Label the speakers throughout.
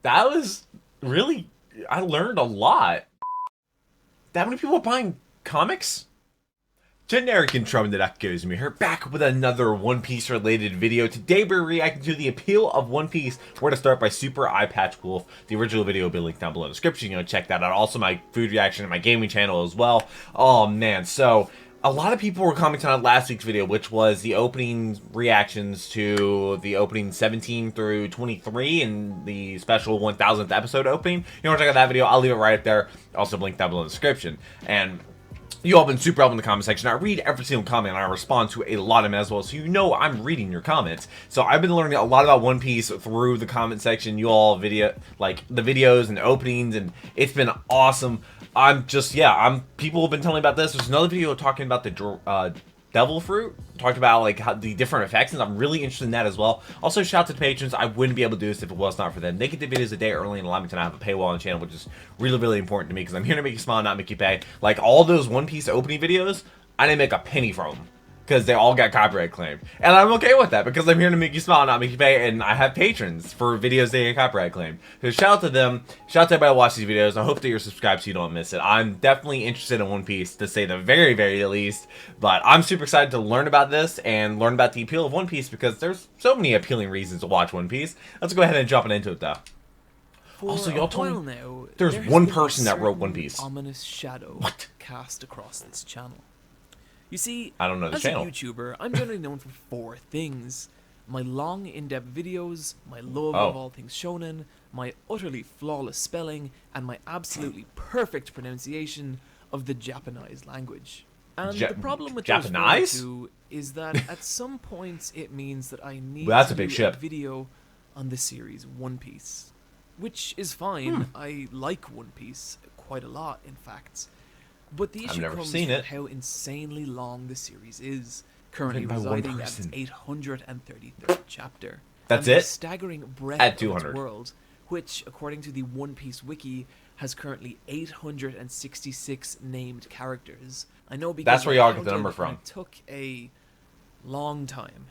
Speaker 1: That was really, I learned a lot. That many people are buying comics? Generic intro and the duck goes me here, back with another One Piece related video. Today we're reacting to the appeal of One Piece. We're to start by Super Eye Patch Wolf. The original video will be linked down below in the description. You know, check that out. Also my food reaction and my gaming channel as well. Oh man, so a lot of people were commenting on last week's video, which was the opening reactions to the opening 17 through 23 and the special 1000th episode opening. You want to check out that video? I'll leave it right up there. Also linked down below in the description. And you all been super helpful in the comment section. I read every single comment and I respond to a lot of them as well, so you know I'm reading your comments. So I've been learning a lot about One Piece through the comment section. You all the videos and the openings, and it's been awesome. People have been telling me about this. There's another video talking about the devil fruit, talked about like how the different effects, and I'm really interested in that as well. Also, shout out to the patrons. I wouldn't be able to do this if it was not for them. They get the videos a day early and allow me to not have a paywall on the channel, which is really, really important to me because I'm here to make you smile, not make you pay. Like all those One Piece opening videos, I didn't make a penny from them because they all got copyright claimed, and I'm okay with that because I'm here to make you smile, not make you pay, and I have patrons for videos they get copyright claimed. So shout out to them, shout out to everybody who watches these videos. I hope that you're subscribed so you don't miss it. I'm definitely interested in One Piece, to say the very, very least, but I'm super excited to learn about this and learn about the appeal of One Piece because there's so many appealing reasons to watch One Piece. Let's go ahead and jump into it though. Also, y'all told me there's one person that wrote One Piece.
Speaker 2: Ominous shadow cast across this channel. You see,
Speaker 1: I don't know the channel.
Speaker 2: As a YouTuber, I'm generally known for four things: my long, in-depth videos, my love of all things shonen, my utterly flawless spelling, and my absolutely perfect pronunciation of the Japanese language. And the problem with those two is that at some points it means that I need to do a video on the series One Piece, which is fine. I like One Piece quite a lot, in fact. But the issue comes from how insanely long the series is, currently residing at its 833rd chapter.
Speaker 1: That's it?
Speaker 2: The staggering breadth of its world, which, according to the One Piece wiki, has currently 866 named characters. I know because
Speaker 1: that's where y'all get the number from.
Speaker 2: It took a long time.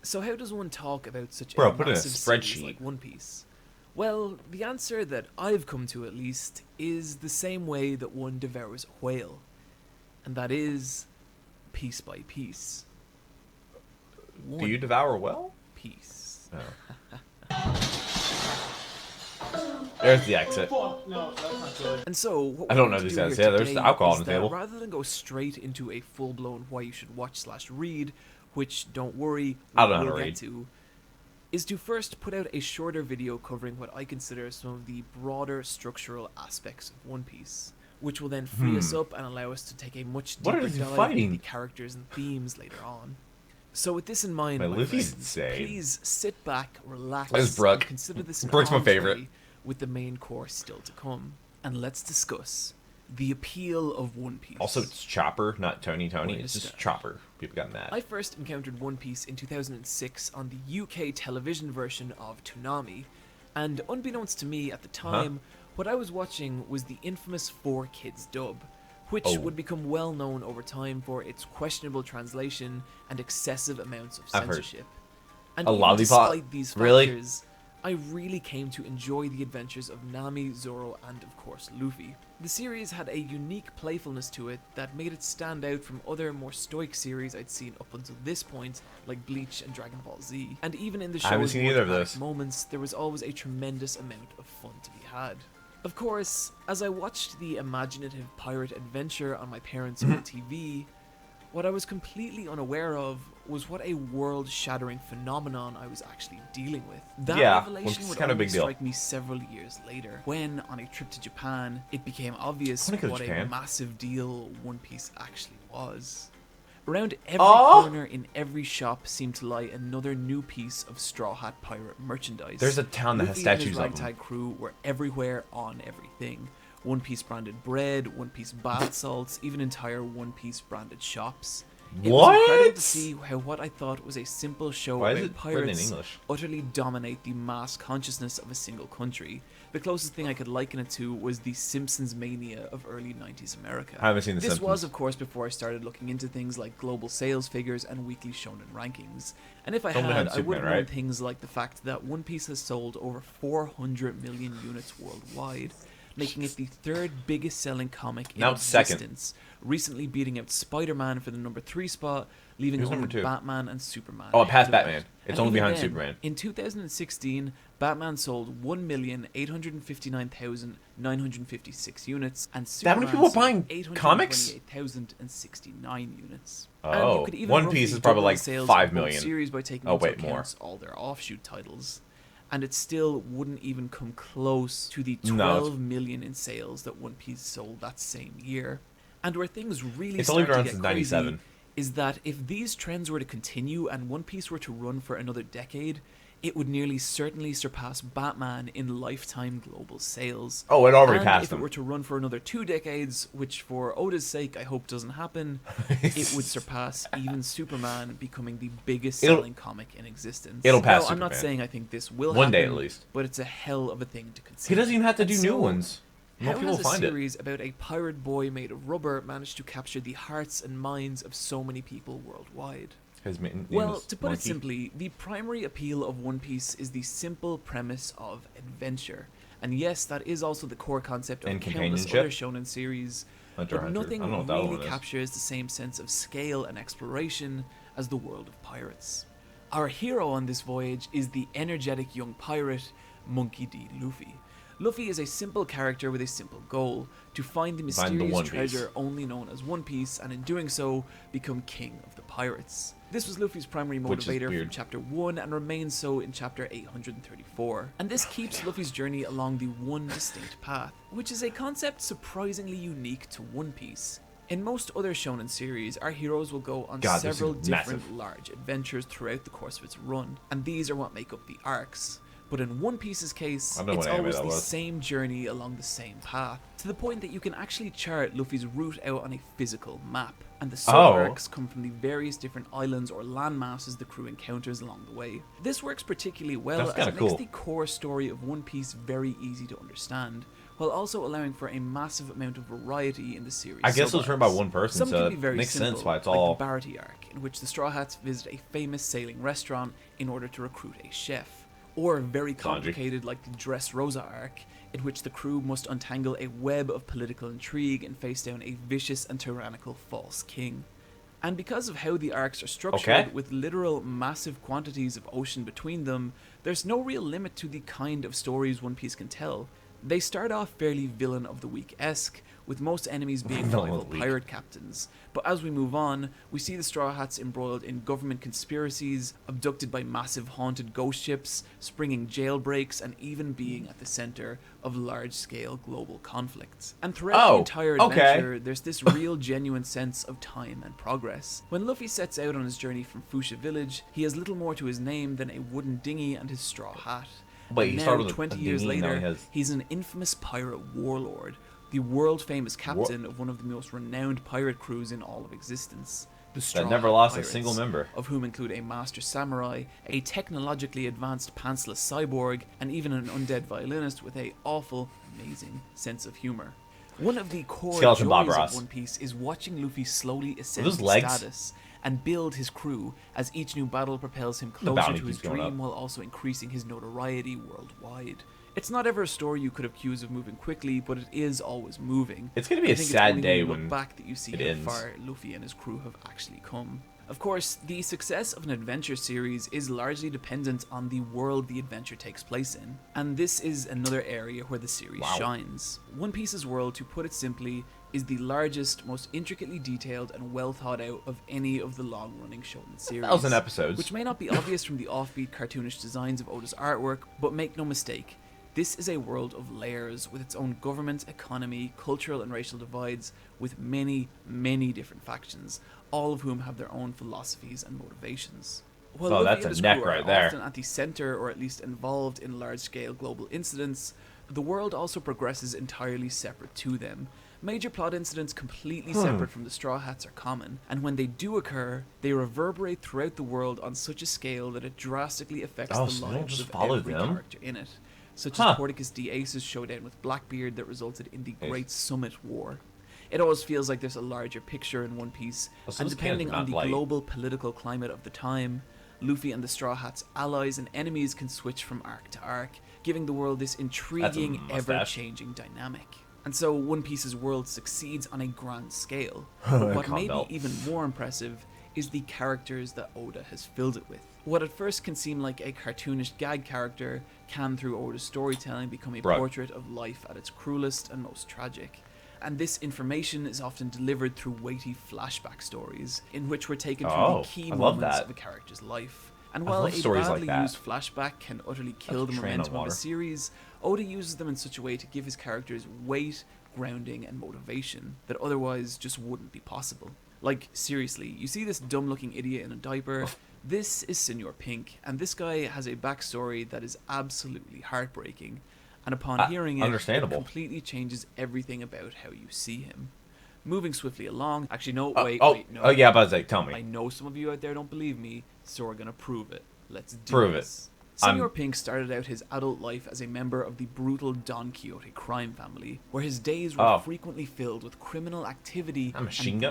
Speaker 2: So how does one talk about such
Speaker 1: a
Speaker 2: massive series like One Piece? Well, the answer that I've come to, at least, is the same way that one devours a whale. And that is piece by piece.
Speaker 1: Do you devour a whale?
Speaker 2: Piece.
Speaker 1: Oh. There's the exit.
Speaker 2: And so, what
Speaker 1: I don't know these guys. Yeah, there's the alcohol on the table.
Speaker 2: Rather than go straight into a full-blown why you should watch/read, which, don't worry, we'll get to, is to first put out a shorter video covering what I consider some of the broader structural aspects of One Piece, which will then free us up and allow us to take a much deeper dive into the characters and themes later on. So with this in mind,
Speaker 1: Luffy's insane.
Speaker 2: Please sit back, relax,
Speaker 1: and
Speaker 2: consider this an
Speaker 1: Brooke's my favorite,
Speaker 2: with the main course still to come, and let's discuss the appeal of One Piece.
Speaker 1: Also, it's Chopper, not Tony. It's just Chopper. People got mad.
Speaker 2: I first encountered One Piece in 2006 on the UK television version of Toonami, and unbeknownst to me at the time, what I was watching was the infamous 4Kids dub, which would become well known over time for its questionable translation and excessive amounts of censorship. And despite these factors, I really came to enjoy the adventures of Nami, Zoro, and of course Luffy. The series had a unique playfulness to it that made it stand out from other more stoic series I'd seen up until this point, like Bleach and Dragon Ball Z. And even in the show's more dramatic moments, there was always a tremendous amount of fun to be had. Of course, as I watched the imaginative pirate adventure on my parents' old TV, what I was completely unaware of was what a world-shattering phenomenon I was actually dealing with. That revelation would only strike me several years later, when, on a trip to Japan, it became obvious what a massive deal One Piece actually was. Around every corner in every shop seemed to lie another new piece of Straw Hat Pirate merchandise.
Speaker 1: There's a town that has statues of them.
Speaker 2: Luffy and his ragtag crew were everywhere on everything. One Piece branded bread, One Piece bath salts, even entire One Piece branded shops. It was incredible to
Speaker 1: What?
Speaker 2: see how what I thought was a simple show
Speaker 1: Why is
Speaker 2: about
Speaker 1: it written in
Speaker 2: pirates
Speaker 1: English?
Speaker 2: utterly dominate the mass consciousness of a single country. The closest thing I could liken it to was the Simpsons mania of early 90s America.
Speaker 1: I haven't seen The
Speaker 2: This
Speaker 1: Simpsons.
Speaker 2: was, of course, before I started looking into things like global sales figures and weekly shonen rankings. And if I
Speaker 1: Only
Speaker 2: had,
Speaker 1: had
Speaker 2: I would
Speaker 1: Superman,
Speaker 2: have known
Speaker 1: right?
Speaker 2: things like the fact that One Piece has sold over 400 million units worldwide, making it the third biggest selling comic in
Speaker 1: Now it's second.
Speaker 2: existence, recently beating out Spider-Man for the number 3 spot, leaving
Speaker 1: Who's
Speaker 2: only
Speaker 1: number 2?
Speaker 2: Batman and Superman.
Speaker 1: Oh, past
Speaker 2: ahead of
Speaker 1: Batman.
Speaker 2: it.
Speaker 1: It's
Speaker 2: And
Speaker 1: only
Speaker 2: even
Speaker 1: behind
Speaker 2: then,
Speaker 1: Superman.
Speaker 2: In 2016, Batman sold 1,859,956 units, and
Speaker 1: That many
Speaker 2: Superman
Speaker 1: people
Speaker 2: sold
Speaker 1: buying comics?
Speaker 2: 828,069 units.
Speaker 1: Oh,
Speaker 2: And you could even
Speaker 1: One
Speaker 2: roughly
Speaker 1: Piece is probably
Speaker 2: double the
Speaker 1: like
Speaker 2: sales
Speaker 1: 5
Speaker 2: of both
Speaker 1: million.
Speaker 2: series by taking
Speaker 1: Oh,
Speaker 2: into
Speaker 1: wait,
Speaker 2: account
Speaker 1: more.
Speaker 2: all their offshoot titles. And it still wouldn't even come close to the
Speaker 1: No,
Speaker 2: 12 million in sales that One Piece sold that same year. And where things really
Speaker 1: It's only
Speaker 2: start
Speaker 1: been
Speaker 2: to
Speaker 1: around
Speaker 2: get
Speaker 1: since
Speaker 2: crazy
Speaker 1: 97.
Speaker 2: is that if these trends were to continue and One Piece were to run for another decade, it would nearly certainly surpass Batman in lifetime global sales.
Speaker 1: Oh, it already
Speaker 2: And
Speaker 1: passed
Speaker 2: if it
Speaker 1: him.
Speaker 2: were to run for another 2 decades, which for Oda's sake I hope doesn't happen, it would surpass even Superman, becoming the biggest
Speaker 1: It'll-
Speaker 2: selling comic in existence.
Speaker 1: it'll pass
Speaker 2: Now, I'm not
Speaker 1: Superman.
Speaker 2: saying I think this will
Speaker 1: One
Speaker 2: happen,
Speaker 1: day at least.
Speaker 2: but it's a hell of a thing to consider.
Speaker 1: He doesn't even have to
Speaker 2: And
Speaker 1: do new
Speaker 2: so,
Speaker 1: ones. More
Speaker 2: How
Speaker 1: people
Speaker 2: has
Speaker 1: will
Speaker 2: a
Speaker 1: find it.
Speaker 2: series about a pirate boy made of rubber managed to capture the hearts and minds of so many people worldwide?
Speaker 1: His name
Speaker 2: Well,
Speaker 1: is
Speaker 2: to put it
Speaker 1: Monkey.
Speaker 2: simply, the primary appeal of One Piece is the simple premise of adventure. And yes, that is also the core concept of
Speaker 1: And
Speaker 2: countless
Speaker 1: companionship?
Speaker 2: other shonen series,
Speaker 1: Hunter,
Speaker 2: but
Speaker 1: Hunter.
Speaker 2: nothing
Speaker 1: I don't know what that
Speaker 2: really
Speaker 1: one is.
Speaker 2: captures the same sense of scale and exploration as the world of pirates. Our hero on this voyage is the energetic young pirate, Monkey D. Luffy. Luffy is a simple character with a simple goal: to find the
Speaker 1: Find the
Speaker 2: mysterious
Speaker 1: One Piece.
Speaker 2: treasure only known as One Piece, and in doing so, become king of the pirates. This was Luffy's primary
Speaker 1: Which is
Speaker 2: motivator from
Speaker 1: weird.
Speaker 2: chapter 1 and remains so in chapter 834. And this keeps Luffy's journey along the one distinct path, which is a concept surprisingly unique to One Piece. In most other shonen series, our heroes will go on
Speaker 1: God, this
Speaker 2: several
Speaker 1: is
Speaker 2: different
Speaker 1: massive.
Speaker 2: large adventures throughout the course of its run, and these are what make up the arcs. But in One Piece's case,
Speaker 1: I don't know
Speaker 2: it's
Speaker 1: what anime
Speaker 2: always
Speaker 1: that
Speaker 2: the
Speaker 1: was.
Speaker 2: same journey along the same path, to the point that you can actually chart Luffy's route out on a physical map. And the sub-arcs come from the various different islands or land masses the crew encounters along the way. This works particularly well
Speaker 1: That's
Speaker 2: as
Speaker 1: kinda
Speaker 2: it makes
Speaker 1: cool.
Speaker 2: the core story of One Piece very easy to understand, while also allowing for a massive amount of variety in the series.
Speaker 1: I guess it was written by
Speaker 2: sub-arcs.
Speaker 1: one person,
Speaker 2: Some
Speaker 1: so
Speaker 2: can
Speaker 1: it
Speaker 2: be very
Speaker 1: makes
Speaker 2: simple,
Speaker 1: sense why it's
Speaker 2: like
Speaker 1: all...
Speaker 2: the Barty arc, in which the Straw Hats visit a famous sailing restaurant in order to recruit a chef. Or very complicated like the Dressrosa arc, in which the crew must untangle a web of political intrigue and face down a vicious and tyrannical false king. And because of how the arcs are structured,
Speaker 1: Okay.
Speaker 2: with literal massive quantities of ocean between them, there's no real limit to the kind of stories One Piece can tell. They start off fairly villain of the week-esque, with most enemies being
Speaker 1: Villain of
Speaker 2: rival
Speaker 1: the week.
Speaker 2: pirate captains. But as we move on, we see the Straw Hats embroiled in government conspiracies, abducted by massive haunted ghost ships, springing jailbreaks, and even being at the center of large-scale global conflicts. And throughout the
Speaker 1: Oh,
Speaker 2: entire
Speaker 1: okay.
Speaker 2: adventure, there's this real genuine sense of time and progress. When Luffy sets out on his journey from Fuchsia Village, he has little more to his name than a wooden dinghy and his straw hat.
Speaker 1: Wait,
Speaker 2: And
Speaker 1: he
Speaker 2: now,
Speaker 1: started with a
Speaker 2: 20 years
Speaker 1: dinghy, now
Speaker 2: later,
Speaker 1: he has-
Speaker 2: he's an infamous pirate warlord, the world-famous captain of one of the most renowned pirate crews in all of existence. The Straw
Speaker 1: never
Speaker 2: Hat
Speaker 1: lost a
Speaker 2: Pirates,
Speaker 1: single member.
Speaker 2: of whom include a master samurai, a technologically advanced pantsless cyborg, and even an undead violinist with a awful, amazing sense of humor. One of the core
Speaker 1: Skeleton Bob
Speaker 2: joys
Speaker 1: Ross.
Speaker 2: of One Piece is watching Luffy slowly ascend
Speaker 1: those
Speaker 2: in
Speaker 1: legs?
Speaker 2: status and build his crew as each new battle propels him
Speaker 1: The
Speaker 2: closer
Speaker 1: bounty
Speaker 2: to his
Speaker 1: keeps going
Speaker 2: dream
Speaker 1: up.
Speaker 2: while also increasing his notoriety worldwide. It's not ever a story you could accuse of moving quickly, but it is always moving.
Speaker 1: It's gonna be
Speaker 2: I
Speaker 1: a
Speaker 2: think
Speaker 1: sad
Speaker 2: it's only
Speaker 1: day
Speaker 2: you
Speaker 1: when
Speaker 2: look back that you see
Speaker 1: it
Speaker 2: how
Speaker 1: ends.
Speaker 2: far Luffy and his crew have actually come. Of course, the success of an adventure series is largely dependent on the world the adventure takes place in, and this is another area where the series
Speaker 1: Wow.
Speaker 2: shines. One Piece's world, to put it simply, is the largest, most intricately detailed and well thought out of any of the long-running shonen series.
Speaker 1: 1,000 episodes.
Speaker 2: Which may not be obvious from the offbeat cartoonish designs of Oda's artwork, but make no mistake, this is a world of layers with its own government, economy, cultural and racial divides, with many, many different factions, all of whom have their own philosophies and motivations. While
Speaker 1: Oh,
Speaker 2: Luffy
Speaker 1: that's
Speaker 2: and
Speaker 1: a
Speaker 2: his
Speaker 1: neck
Speaker 2: crew are
Speaker 1: right there.
Speaker 2: often at the center or at least involved in large-scale global incidents, the world also progresses entirely separate to them, Major plot incidents completely separate from the Straw Hats are common, and when they do occur, they reverberate throughout the world on such a scale that it drastically affects the
Speaker 1: so they don't
Speaker 2: lives
Speaker 1: just
Speaker 2: of
Speaker 1: follow
Speaker 2: every
Speaker 1: them?
Speaker 2: character in it, such as Porticus D. Ace's showdown with Blackbeard that resulted in the Great Summit War. It always feels like there's a larger picture in One Piece,
Speaker 1: So
Speaker 2: and
Speaker 1: this
Speaker 2: depending
Speaker 1: canon's
Speaker 2: on the
Speaker 1: not light.
Speaker 2: global political climate of the time, Luffy and the Straw Hats' allies and enemies can switch from arc to arc, giving the world this intriguing,
Speaker 1: mustache.
Speaker 2: ever-changing dynamic. And so One Piece's world succeeds on a grand scale. But what may be
Speaker 1: belt.
Speaker 2: even more impressive is the characters that Oda has filled it with. What at first can seem like a cartoonish gag character can, through Oda's storytelling, become a portrait of life at its cruelest and most tragic. And this information is often delivered through weighty flashback stories, in which we're taken through the key moments of a character's life. And while a badly used flashback can utterly kill the momentum of a series, Oda uses them in such a way to give his characters weight, grounding, and motivation that otherwise just wouldn't be possible. Like, seriously, you see this dumb-looking idiot in a diaper? This is Senor Pink, and this guy has a backstory that is absolutely heartbreaking. And upon hearing it, it completely changes everything about how you see him. Moving swiftly along. Actually, no, wait, no.
Speaker 1: Oh, yeah, but tell me.
Speaker 2: I know some of you out there don't believe me, so we're gonna prove it. Let's do
Speaker 1: Prove
Speaker 2: this. Senor Pink started out his adult life as a member of the brutal Don Quixote crime family, where his days were frequently filled with criminal activity and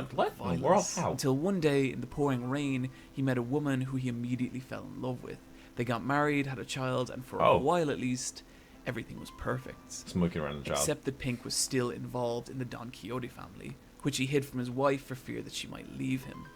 Speaker 2: brutal violence. Until one day, in the pouring rain, he met a woman who he immediately fell in love with. They got married, had a child, and for a while at least, everything was perfect.
Speaker 1: Smoking around the child.
Speaker 2: Except that Pink was still involved in the Don Quixote family, which he hid from his wife for fear that she might leave him.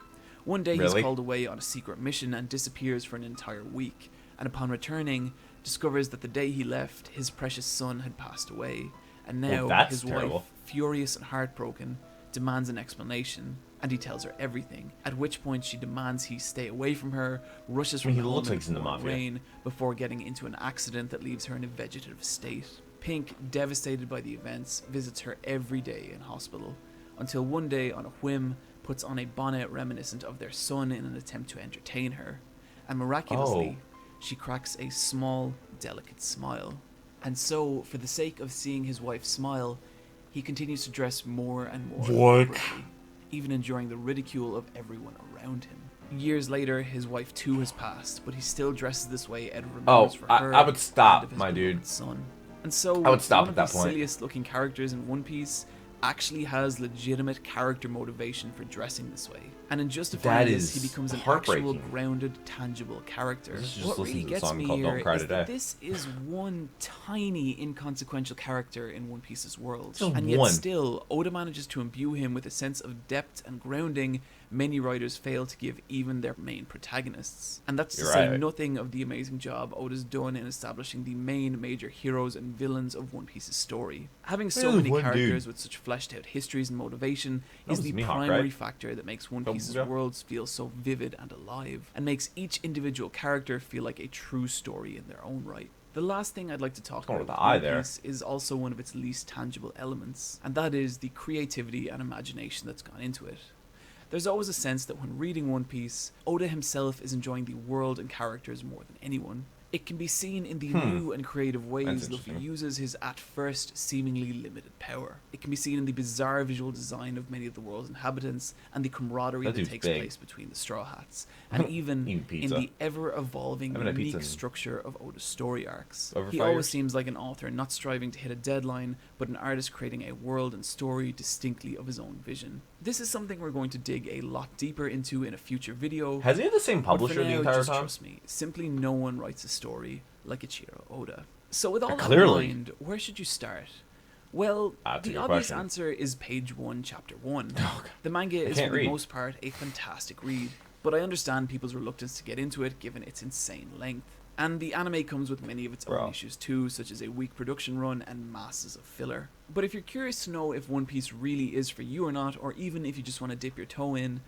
Speaker 2: One day he's called away on a secret mission and disappears for an entire week, and upon returning, discovers that the day he left, his precious son had passed away, and now his wife, furious and heartbroken, demands an explanation, and he tells her everything, at which point she demands he stay away from her, rushes from home in the rain, before getting into an accident that leaves her in a vegetative state. Pink, devastated by the events, visits her every day in hospital, until one day, on a whim, puts on a bonnet reminiscent of their son in an attempt to entertain her, and miraculously, she cracks a small, delicate smile. And so, for the sake of seeing his wife smile, he continues to dress more and more elaborately, even enduring the ridicule of everyone around him. Years later, his wife too has passed, but he still dresses this way out of remembrance for her.
Speaker 1: I would stop,
Speaker 2: and of his
Speaker 1: my dude.
Speaker 2: Son. And so,
Speaker 1: I would stop
Speaker 2: one
Speaker 1: at that
Speaker 2: of the
Speaker 1: point.
Speaker 2: silliest looking characters in One Piece actually has legitimate character motivation for dressing this way. And in justifying this, he becomes an actual grounded, tangible character. What really gets me here is that this is one tiny, inconsequential character in One Piece's world. And yet still, Oda manages to imbue him with a sense of depth and grounding many writers fail to give even their main protagonists. And that's to say nothing of the amazing job Oda's done in establishing the main major heroes and villains of One Piece's story. Having so many characters with such fleshed out histories and motivation is the primary factor that makes One Piece's worlds feel so vivid and alive, and makes each individual character feel like a true story in their own right. The last thing I'd like to talk about with One Piece is also one of its least tangible elements, and that is the creativity and imagination that's gone into it. There's always a sense that when reading One Piece, Oda himself is enjoying the world and characters more than anyone. It can be seen in the new and creative ways Luffy uses his at first seemingly limited power. It can be seen in the bizarre visual design of many of the world's inhabitants and the camaraderie that takes place between the Straw Hats, and even in the ever-evolving unique structure of Oda's story arcs. He always seems like an author not striving to hit a deadline, but an artist creating a world and story distinctly of his own vision. This is something we're going to dig a lot deeper into in a future video.
Speaker 1: Has he had the same publisher the entire time?
Speaker 2: Trust me, simply no one writes a story like Ichiro Oda. So with all that in mind, where should you start? Well, the obvious answer is page 1, chapter 1. The manga is for the most part a fantastic read, but I understand people's reluctance to get into it given its insane length. And the anime comes with many of its own issues too, such as a weak production run and masses of filler. But if you're curious to know if One Piece really is for you or not, or even if you just want to dip your toe in,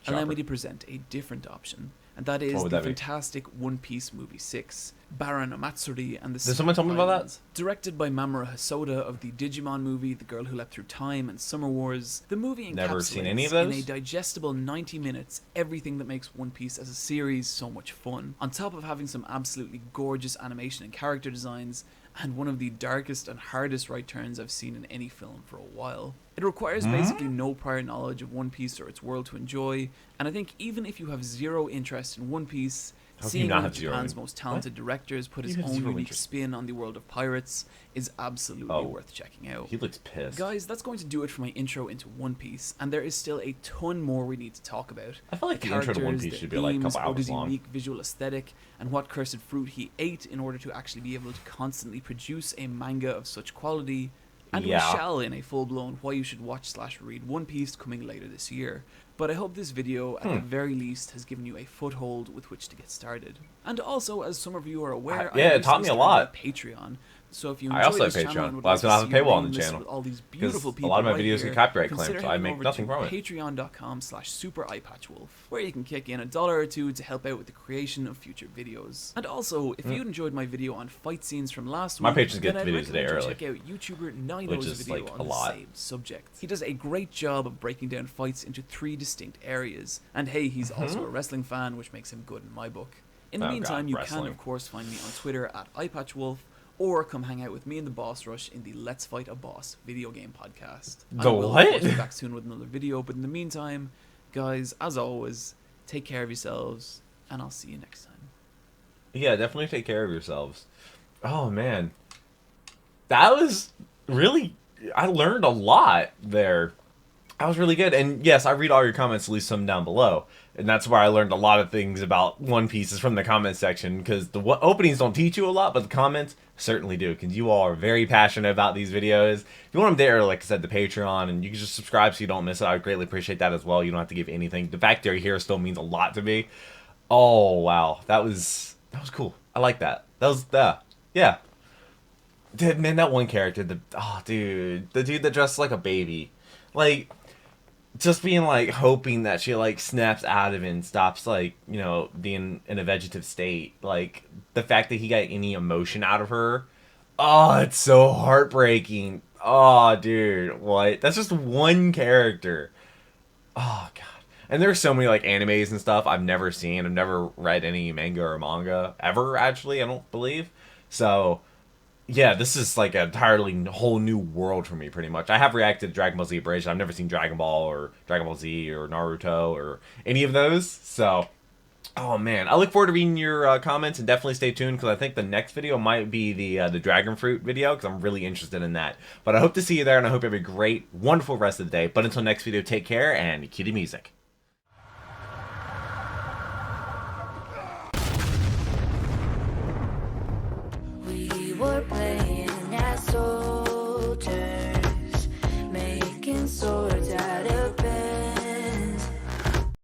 Speaker 2: allow me to present a different option. And that is the fantastic One Piece Movie 6, Bara no Matsuri and the
Speaker 1: Did someone tell me about that?
Speaker 2: Directed by Mamoru Hosoda of the Digimon movie The Girl Who Leapt Through Time and Summer Wars, the movie encapsulates in a digestible 90 minutes everything that makes One Piece as a series so much fun, on top of having some absolutely gorgeous animation and character designs, and one of the darkest and hardest right turns I've seen in any film for a while. It requires basically no prior knowledge of One Piece or its world to enjoy, and I think even if you have zero interest in One Piece, seeing one of Japan's most talented directors put his own unique spin on the world of pirates is absolutely worth checking out.
Speaker 1: He looks pissed.
Speaker 2: Guys, that's going to do it for my intro into One Piece, and there is still a ton more we need to talk about.
Speaker 1: I feel like the intro to One Piece should be like a couple hours long.
Speaker 2: Oda's unique visual aesthetic, and what cursed fruit he ate in order to actually be able to constantly produce a manga of such quality. And we shall in a full-blown why you should watch/read One Piece coming later this year. But I hope this video, at the very least, has given you a foothold with which to get started. And also, as some of you are aware,
Speaker 1: it taught me a lot.
Speaker 2: Patreon. So if you
Speaker 1: I also have Patreon. Well, I was gonna have a paywall on the channel.
Speaker 2: With all these beautiful people
Speaker 1: a lot of my
Speaker 2: right
Speaker 1: videos
Speaker 2: here,
Speaker 1: get copyright claimed, so I make
Speaker 2: over
Speaker 1: nothing
Speaker 2: to
Speaker 1: from it.
Speaker 2: Patreon.com/supereyepatchwolf, where you can kick in $1 or $2 to help out with the creation of future videos. And also, if you enjoyed my video on fight scenes from last week,
Speaker 1: my patrons get
Speaker 2: then
Speaker 1: videos a day early.
Speaker 2: Check out YouTuber Nino's video on the same subject. He does a great job of breaking down fights into 3 distinct areas. And hey, he's also a wrestling fan, which makes him good in my book. In the meantime, you can of course find me on Twitter at @eyepatchwolf, or come hang out with me and the Boss Rush in the Let's Fight a Boss video game podcast.
Speaker 1: The what?
Speaker 2: I will be back soon with another video, but in the meantime, guys, as always, take care of yourselves, and I'll see you next time.
Speaker 1: Yeah, definitely take care of yourselves. Oh, man. That was really... I learned a lot there. That was really good. And yes, I read all your comments, leave some down below. And that's where I learned a lot of things about One Piece is from the comment section. Because the openings don't teach you a lot, but the comments certainly do. Because you all are very passionate about these videos. If you want them there, like I said, the Patreon. And you can just subscribe so you don't miss it. I would greatly appreciate that as well. You don't have to give anything. The fact they're here still means a lot to me. Oh, wow. That was cool. I like that. That was, yeah. Dude, man, that one character, the dude that dressed like a baby. Like... just being, like, hoping that she, like, snaps out of it and stops, like, you know, being in a vegetative state. Like, the fact that he got any emotion out of her. Oh, it's so heartbreaking. Oh, dude, what? That's just one character. Oh, God. And there's so many, like, animes and stuff I've never seen. I've never read any manga or manga. Ever, actually, I don't believe. So... yeah, this is like an entirely whole new world for me, pretty much. I have reacted to Dragon Ball Z Abridged. I've never seen Dragon Ball or Dragon Ball Z or Naruto or any of those. So, oh man, I look forward to reading your comments, and definitely stay tuned because I think the next video might be the Dragon Fruit video because I'm really interested in that. But I hope to see you there, and I hope you have a great, wonderful rest of the day. But until next video, take care and cue the music.
Speaker 3: We were playing